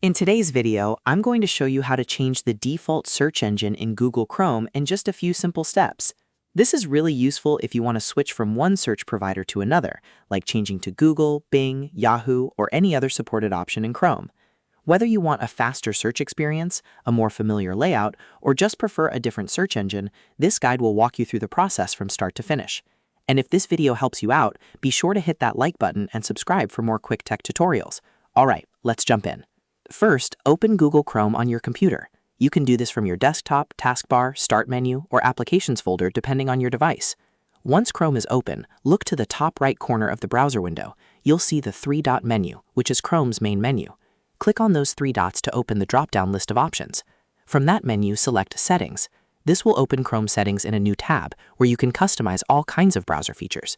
In today's video, I'm going to show you how to change the default search engine in Google Chrome in just a few simple steps. This is really useful if you want to switch from one search provider to another, like changing to Google, Bing, Yahoo, or any other supported option in Chrome. Whether you want a faster search experience, a more familiar layout, or just prefer a different search engine, this guide will walk you through the process from start to finish. And if this video helps you out, be sure to hit that like button and subscribe for more quick tech tutorials. All right, let's jump in. First, open Google Chrome on your computer. You can do this from your desktop, taskbar, start menu, or applications folder depending on your device. Once Chrome is open, look to the top right corner of the browser window. You'll see the three-dot menu, which is Chrome's main menu. Click on those three dots to open the drop-down list of options. From that menu, select Settings. This will open Chrome settings in a new tab where you can customize all kinds of browser features.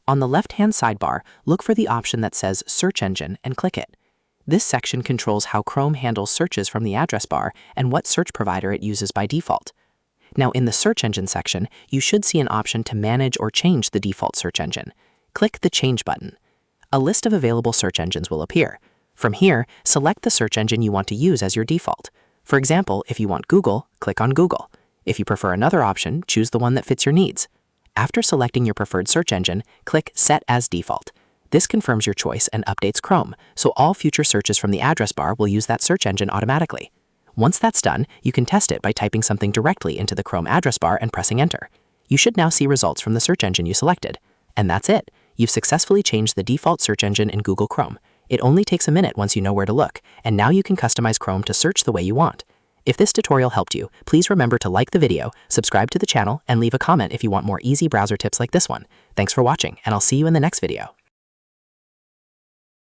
On the left-hand sidebar, look for the option that says Search Engine and click it. This section controls how Chrome handles searches from the address bar and what search provider it uses by default. Now, in the Search Engine section, you should see an option to manage or change the default search engine. Click the Change button. A list of available search engines will appear. From here, select the search engine you want to use as your default. For example, if you want Google, click on Google. If you prefer another option, choose the one that fits your needs. After selecting your preferred search engine, click Set as Default. This confirms your choice and updates Chrome, so all future searches from the address bar will use that search engine automatically. Once that's done, you can test it by typing something directly into the Chrome address bar and pressing Enter. You should now see results from the search engine you selected. And that's it. You've successfully changed the default search engine in Google Chrome. It only takes a minute once you know where to look, and now you can customize Chrome to search the way you want. If this tutorial helped you, please remember to like the video, subscribe to the channel, and leave a comment if you want more easy browser tips like this one. Thanks for watching, and I'll see you in the next video.